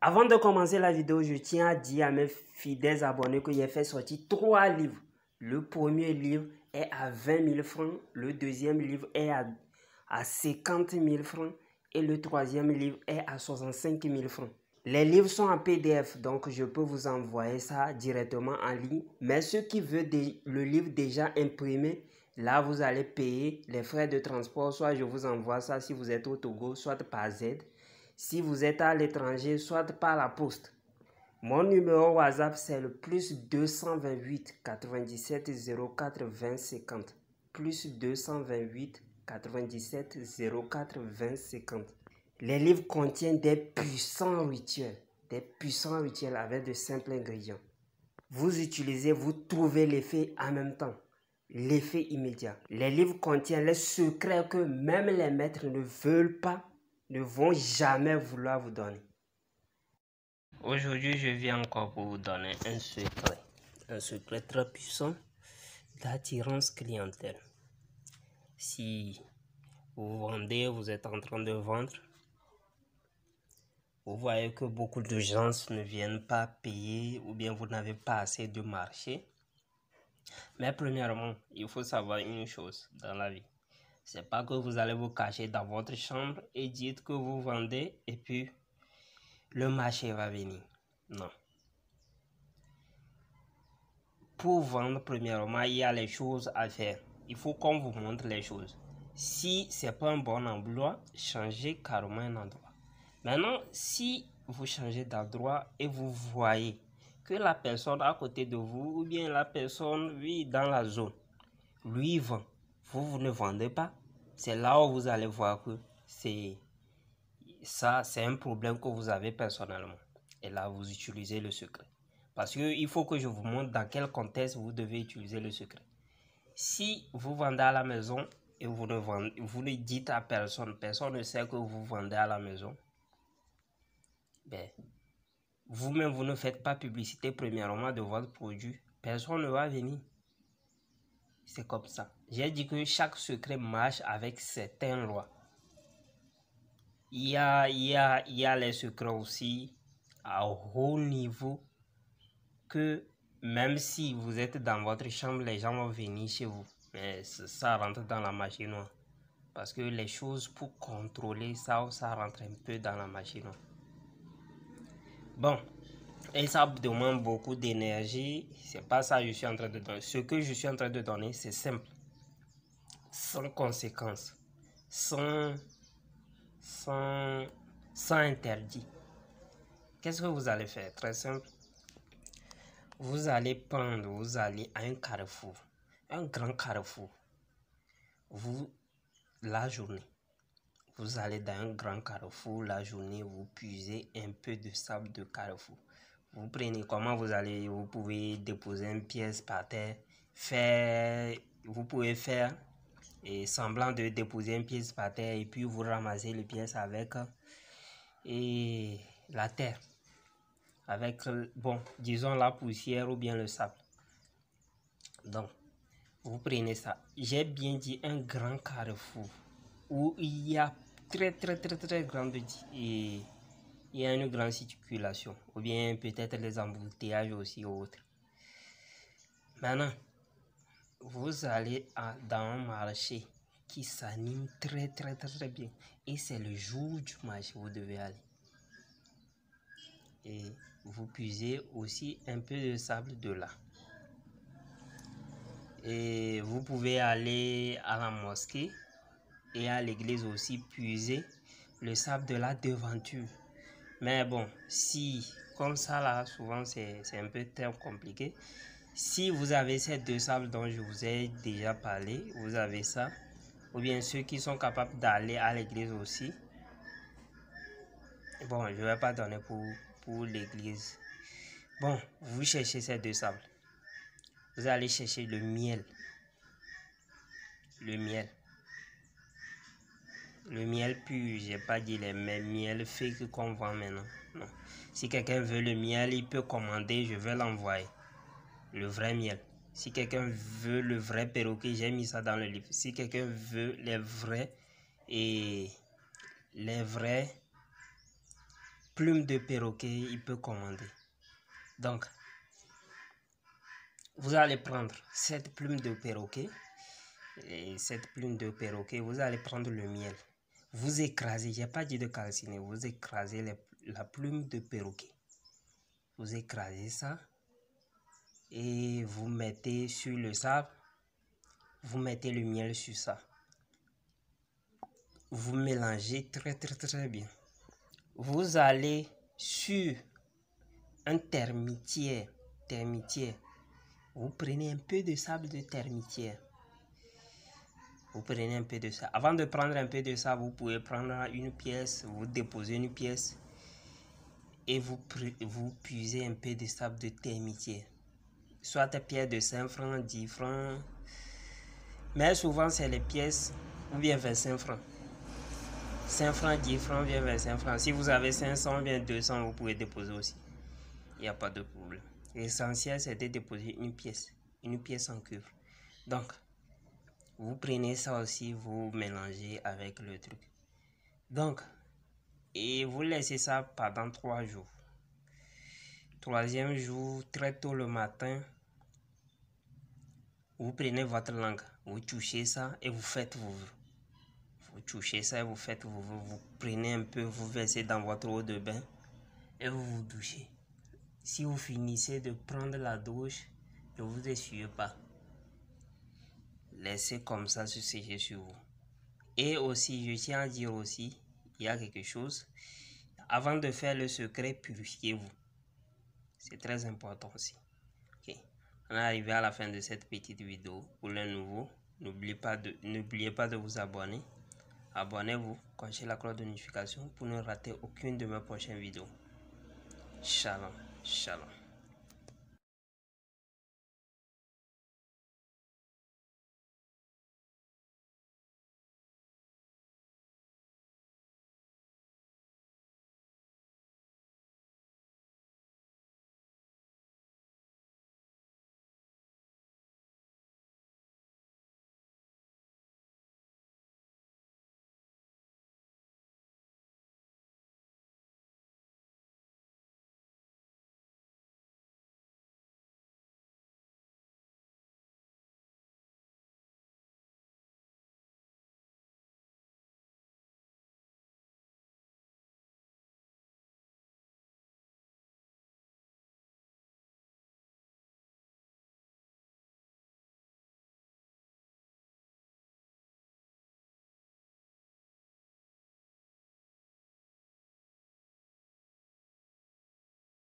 Avant de commencer la vidéo, je tiens à dire à mes fidèles abonnés que j'ai fait sortir 3 livres. Le premier livre est à 20 000 francs, le deuxième livre est à 50 000 francs et le troisième livre est à 65 000 francs. Les livres sont en PDF, donc je peux vous envoyer ça directement en ligne. Mais ceux qui veulent le livre déjà imprimé, là vous allez payer les frais de transport. Soit je vous envoie ça si vous êtes au Togo, soit par Z. Si vous êtes à l'étranger, soit par la poste. Mon numéro WhatsApp, c'est le plus 228 97 04 20 50. Plus 228 97 04 20 50. Les livres contiennent des puissants rituels avec de simples ingrédients. Vous utilisez, vous trouvez l'effet en même temps, l'effet immédiat. Les livres contiennent les secrets que même les maîtres ne veulent pas, ne vont jamais vouloir vous donner. Aujourd'hui, je viens encore pour vous donner un secret très puissant d'attirance clientèle. Si vous vendez, vous êtes en train de vendre, vous voyez que beaucoup de gens ne viennent pas payer ou bien vous n'avez pas assez de marché. Mais premièrement, il faut savoir une chose dans la vie. C'est pas que vous allez vous cacher dans votre chambre et dites que vous vendez et puis le marché va venir. Non. Pour vendre, premièrement, il y a les choses à faire. Il faut qu'on vous montre les choses. Si c'est pas un bon endroit, changez carrément un endroit. Maintenant, si vous changez d'endroit et vous voyez que la personne à côté de vous ou bien la personne, oui, dans la zone, lui vend, vous ne vendez pas, c'est là où vous allez voir que c'est un problème que vous avez personnellement. Et là, vous utilisez le secret. Parce qu'il faut que je vous montre dans quel contexte vous devez utiliser le secret. Si vous vendez à la maison et vous ne dites à personne, personne ne sait que vous vendez à la maison, ben, vous-même, vous ne faites pas publicité premièrement de votre produit, personne ne va venir. C'est comme ça. J'ai dit que chaque secret marche avec certaines lois. Il y a les secrets aussi à haut niveau que même si vous êtes dans votre chambre, les gens vont venir chez vous. Mais ça rentre dans la machine noire. Parce que les choses pour contrôler ça rentre un peu dans la machine noire. Bon, et ça demande beaucoup d'énergie. C'est pas ça que je suis en train de donner. Ce que je suis en train de donner, c'est simple. Sans conséquences. Sans interdit. Qu'est-ce que vous allez faire? Très simple. Vous allez à un carrefour, un grand carrefour. La journée, vous allez dans un grand carrefour, la journée, vous puisez un peu de sable de carrefour. Vous prenez comment vous pouvez déposer une pièce par terre, vous pouvez faire semblant de déposer une pièce par terre et puis vous ramassez les pièces avec la terre. Avec, disons la poussière ou bien le sable. Donc, vous prenez ça. J'ai bien dit un grand carrefour où il y a très grande et il y a une grande circulation ou bien peut-être les embouteillages aussi autres. Maintenant, vous allez dans un marché qui s'anime très bien et c'est le jour du marché vous devez aller. Et vous puisez aussi un peu de sable de là. Et vous pouvez aller à la mosquée et à l'église aussi puiser le sable de la devanture. Mais bon, si comme ça là, souvent c'est un peu très compliqué. Si vous avez ces deux sables dont je vous ai déjà parlé, vous avez ça. Ou bien ceux qui sont capables d'aller à l'église aussi. Bon, je ne vais pas donner pour l'église. Bon, vous cherchez ces deux sables. Vous allez chercher le miel. Le miel pur, j'ai pas dit les miel fake qu'on vend maintenant. Non. Si quelqu'un veut le miel, il peut commander, je vais l'envoyer. Le vrai miel. Si quelqu'un veut le vrai perroquet, j'ai mis ça dans le livre. Si quelqu'un veut les vrais plume de perroquet, il peut commander. Donc, vous allez prendre cette plume de perroquet. Et cette plume de perroquet, vous allez prendre le miel. Vous écrasez, j'ai pas dit de calciner, vous écrasez la plume de perroquet. Vous écrasez ça et vous mettez sur le sable. Vous mettez le miel sur ça. Vous mélangez très bien. Vous allez sur un termitière. Vous prenez un peu de sable de termitière. Vous prenez un peu de ça. Avant de prendre un peu de ça, vous pouvez prendre une pièce, vous déposez une pièce et vous puisez un peu de sable de termitière. Soit des pièces de 5 francs, 10 francs. Mais souvent, c'est les pièces ou bien 25 francs. 5 francs, 10 francs, bien 25 francs. Si vous avez 500, bien 200, vous pouvez déposer aussi. Il n'y a pas de problème. L'essentiel, c'est de déposer une pièce en cuivre. Donc, vous prenez ça aussi, vous mélangez avec le truc. Donc, et vous laissez ça pendant 3 jours. Troisième jour, très tôt le matin, vous prenez votre langue, vous touchez ça et vous faites vos vœux. Vous touchez ça et vous faites vos vœux. Vous prenez un peu, vous versez dans votre eau de bain et vous vous douchez. Si vous finissez de prendre la douche, ne vous essuyez pas. Laissez comme ça se sécher sur vous. Et aussi, je tiens à dire aussi, il y a quelque chose. Avant de faire le secret, purifiez-vous. C'est très important aussi. Okay. On est arrivé à la fin de cette petite vidéo. Pour les nouveaux, n'oubliez pas de vous abonner. Abonnez-vous, conchez la cloche de notification pour ne rater aucune de mes prochaines vidéos. Shalom, shalom.